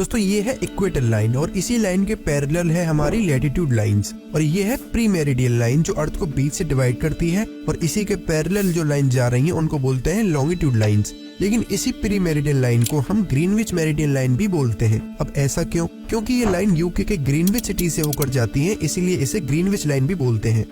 दोस्तों ये है इक्वेटर लाइन और इसी लाइन के पैरेलल है हमारी लैटिट्यूड लाइंस, और ये है प्री मेरिडियन लाइन जो अर्थ को बीच से डिवाइड करती है, और इसी के पैरेलल जो लाइन जा रही है उनको बोलते हैं लॉन्गिट्यूड लाइंस। लेकिन इसी प्री मेरिडियन लाइन को हम ग्रीनविच मेरिडियन लाइन भी बोलते हैं। अब ऐसा क्यों? क्योंकि ये लाइन यूके के ग्रीनविच सिटी से होकर जाती है, इसीलिए इसे ग्रीनविच लाइन भी बोलते हैं।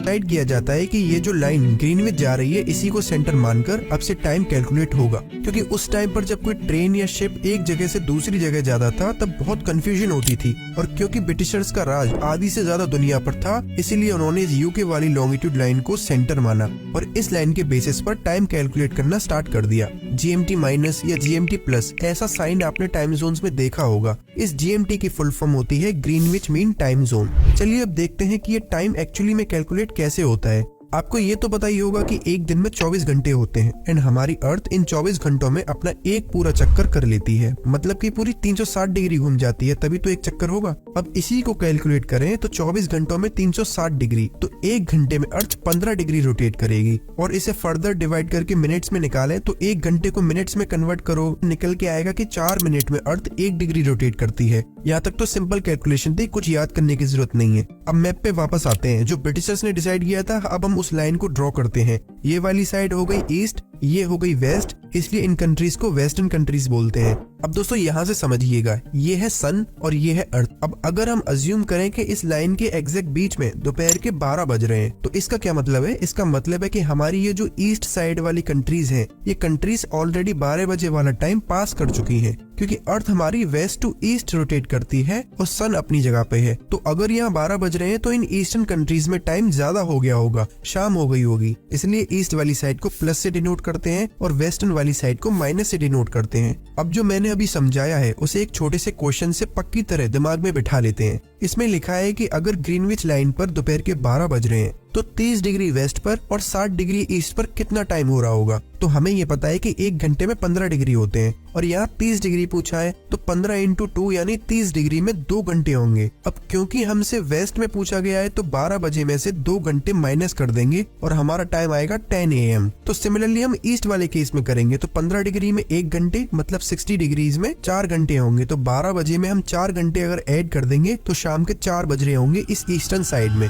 डिसाइड किया जाता है कि ये जो लाइन ग्रीनविच जा रही है इसी को सेंटर मानकर अब से टाइम कैलकुलेट होगा, क्योंकि उस टाइम पर जब कोई ट्रेन या शिप एक जगह से दूसरी जगह जाता था तब बहुत कंफ्यूजन होती थी, और क्योंकि ब्रिटिशर्स का राज आधी से ज्यादा दुनिया पर था इसीलिए उन्होंने इस यूके वाली लॉन्गिट्यूड लाइन को सेंटर माना और इस लाइन के बेसिस पर टाइम कैलकुलेट करना स्टार्ट कर दिया। GMT माइनस या GMT प्लस ऐसा साइन आपने टाइम जोन्स में देखा होगा। इस GMT की फुल फॉर्म होती है ग्रीनविच मीन टाइम जोन। चलिए अब देखते हैं कि ये टाइम एक्चुअली में कैलकुलेट कैसे होता है। आपको ये तो पता ही होगा कि एक दिन में 24 घंटे होते हैं एंड हमारी अर्थ इन 24 घंटों में अपना एक पूरा चक्कर कर लेती है, मतलब कि पूरी 360 डिग्री घूम जाती है, तभी तो एक चक्कर होगा। अब इसी को कैलकुलेट करें तो 24 घंटों में 360 डिग्री, तो एक घंटे में अर्थ 15 डिग्री रोटेट करेगी। और इसे फर्दर डिवाइड करके मिनट्स में निकालें तो एक घंटे को मिनट्स में कन्वर्ट करो, निकल के आएगा कि 4 मिनट में अर्थ 1 डिग्री रोटेट करती है। यहाँ तक तो सिंपल कैलकुलेशन थी, कुछ याद करने की जरूरत नहीं है। अब मैप पे वापस आते हैं। जो ब्रिटिशर्स ने डिसाइड किया था, अब हम उस लाइन को ड्रॉ करते हैं। ये वाली साइड हो गई ईस्ट, ये हो गई वेस्ट, इसलिए इन कंट्रीज को वेस्टर्न कंट्रीज बोलते हैं। अब दोस्तों यहाँ से समझिएगा, ये है सन और ये है अर्थ। अब अगर हम अज्यूम करें कि इस लाइन के एग्जैक्ट बीच में दोपहर के 12 बज रहे हैं, तो इसका क्या मतलब है? इसका मतलब है कि हमारी ये जो ईस्ट साइड वाली कंट्रीज हैं, ये कंट्रीज ऑलरेडी 12 बजे वाला टाइम पास कर चुकी हैं, क्योंकि अर्थ हमारी वेस्ट टू ईस्ट रोटेट करती है और सन अपनी जगह पे है। तो अगर यहाँ 12 बज रहे हैं तो इन ईस्टर्न कंट्रीज में टाइम ज्यादा हो गया होगा, शाम हो गई होगी, इसलिए ईस्ट वाली साइड को प्लस से डिनोट करते हैं और वेस्टर्न वाली साइड को माइनस से डिनोट करते हैं। अब जो मैंने अभी समझाया है उसे एक छोटे से क्वेश्चन से पक्की तरह दिमाग में बिठा लेते हैं। इसमें लिखा है कि अगर ग्रीनविच लाइन पर दोपहर के 12 बज रहे हैं तो 30 डिग्री वेस्ट पर और 60 डिग्री ईस्ट पर कितना टाइम हो रहा होगा। तो हमें ये पता है कि एक घंटे में 15 डिग्री होते हैं और यहाँ 30 डिग्री पूछा है, तो 15 इंटू 2 यानी 30 डिग्री में 2 घंटे होंगे। अब क्योंकि हमसे वेस्ट में पूछा गया है तो 12 बजे में से 2 घंटे माइनस कर देंगे और हमारा टाइम आएगा 10 AM। तो सिमिलरली हम ईस्ट वाले केस में करेंगे तो 15 डिग्री में 1 घंटे मतलब 60 डिग्रीज में 4 घंटे होंगे। तो 12 बजे में हम 4 घंटे अगर ऐड कर देंगे तो शाम के 4 बज रहे होंगे इस ईस्टर्न साइड में।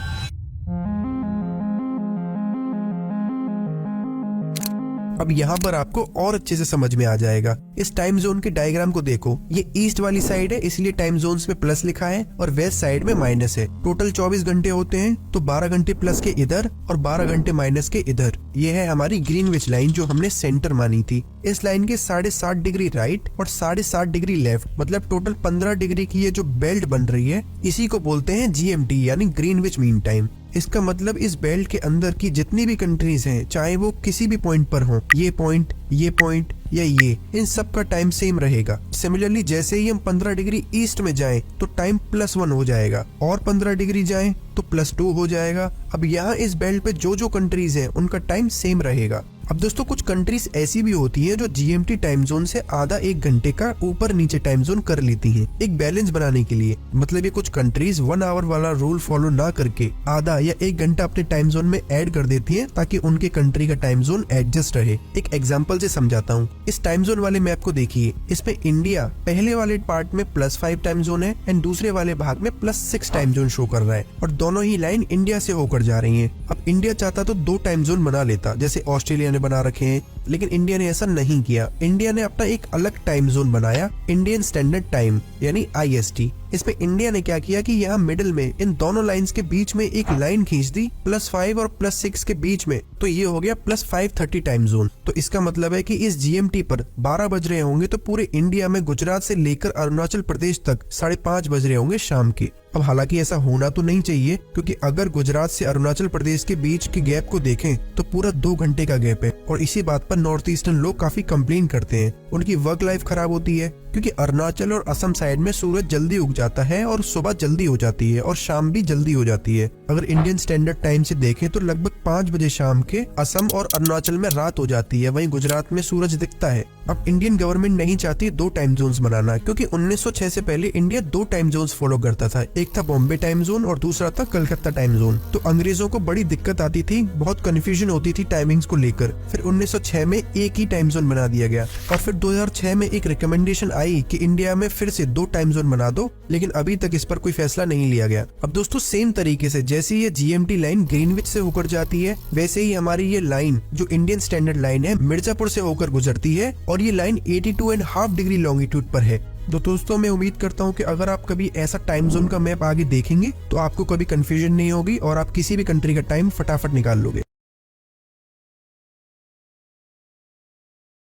अब यहाँ पर आपको और अच्छे से समझ में आ जाएगा। इस टाइम जोन के डायग्राम को देखो, ये ईस्ट वाली साइड है इसलिए टाइम जोन्स में प्लस लिखा है और वेस्ट साइड में माइनस है। टोटल 24 घंटे होते हैं, तो 12 घंटे प्लस के इधर और 12 घंटे माइनस के इधर। ये है हमारी ग्रीनविच लाइन जो हमने सेंटर मानी थी। इस लाइन के 7.5 डिग्री राइट और 7.5 डिग्री लेफ्ट, मतलब टोटल 15 डिग्री की ये जो बेल्ट बन रही है इसी को बोलते हैं GMT यानी ग्रीनविच मीन टाइम। इसका मतलब इस बेल्ट के अंदर की जितनी भी कंट्रीज हैं, चाहे वो किसी भी पॉइंट पर हो, ये पॉइंट या ये, इन सब का टाइम सेम रहेगा। सिमिलरली जैसे ही हम 15 डिग्री ईस्ट में जाएं तो टाइम +1 हो जाएगा और 15 डिग्री जाएं तो +2 हो जाएगा। अब यहाँ इस बेल्ट पे जो कंट्रीज हैं उनका टाइम सेम रहेगा। अब दोस्तों कुछ कंट्रीज ऐसी भी होती हैं जो GMT टाइम जोन से आधा 1 घंटे का ऊपर नीचे टाइम जोन कर लेती हैं, एक बैलेंस बनाने के लिए। मतलब ये कुछ कंट्रीज 1 आवर वाला रूल फॉलो ना करके आधा या 1 घंटा अपने टाइम जोन में ऐड कर देती हैं ताकि उनके कंट्री का टाइम जोन एडजस्ट रहे। एक एग्जांपल से समझाता हूँ। इस टाइम जोन वाले मैप को देखिए, इसमें इंडिया पहले वाले पार्ट में +5 टाइम जोन है एंड दूसरे वाले भाग में +6 टाइम जोन शो कर रहा है और दोनों ही लाइन इंडिया से होकर जा रही है। अब इंडिया चाहता तो 2 टाइम जोन बना लेता जैसे ऑस्ट्रेलिया ने बना रखे हैं, लेकिन इंडिया ने ऐसा नहीं किया। इंडिया ने अपना एक अलग टाइम जोन बनाया, इंडियन स्टैंडर्ड टाइम यानी IST। इसमें इंडिया ने क्या किया कि यहाँ मिडिल में इन दोनों लाइंस के बीच में एक लाइन खींच दी +5 और +6 के बीच में, तो ये हो गया +5:30 टाइम जोन। तो इसका मतलब है कि इस GMT पर 12 बज रहे होंगे तो पूरे इंडिया में गुजरात से लेकर अरुणाचल प्रदेश तक 5:30 बज रहे होंगे शाम के। अब हालांकि ऐसा होना तो नहीं चाहिए, क्योंकि अगर गुजरात से अरुणाचल प्रदेश के बीच के गैप को देखें तो पूरा 2 घंटे का गैप है और इसी बात पर नॉर्थ ईस्टर्न लोग काफी कंप्लेन करते हैं। उनकी वर्क लाइफ खराब होती है क्योंकि अरुणाचल और असम साइड में सूरज जल्दी उग जाता है और सुबह जल्दी हो जाती है और शाम भी जल्दी हो जाती है। अगर इंडियन स्टैंडर्ड टाइम से देखें तो लगभग 5 बजे शाम के असम और अरुणाचल में रात हो जाती है, वहीं गुजरात में सूरज दिखता है। अब इंडियन गवर्नमेंट नहीं चाहती 2 टाइम जोन्स बनाना, क्योंकि 1906 से पहले इंडिया 2 टाइम जोन्स फॉलो करता था। एक था बॉम्बे टाइम जोन और दूसरा था कलकत्ता टाइम जोन। तो अंग्रेजों को बड़ी दिक्कत आती थी, बहुत कंफ्यूजन होती थी टाइमिंग्स को लेकर। फिर 1906 में एक ही टाइम जोन बना दिया गया और फिर 2006 में एक रिकमेंडेशन आई कि इंडिया में फिर से 2 टाइम जोन बना दो, लेकिन अभी तक इस पर कोई फैसला नहीं लिया गया। अब दोस्तों सेम तरीके से जैसे ये जीएमटी लाइन ग्रीनविच से होकर जाती है, वैसे ही हमारी ये लाइन जो इंडियन स्टैंडर्ड लाइन है मिर्जापुर से होकर गुजरती है और ये लाइन 82.5 डिग्री लॉन्गिट्यूड पर है। तो दोस्तों मैं उम्मीद करता हूँ कि अगर आप कभी ऐसा टाइम जोन का मैप आगे देखेंगे तो आपको कभी कंफ्यूजन नहीं होगी और आप किसी भी कंट्री का टाइम फटाफट निकाल लोगे।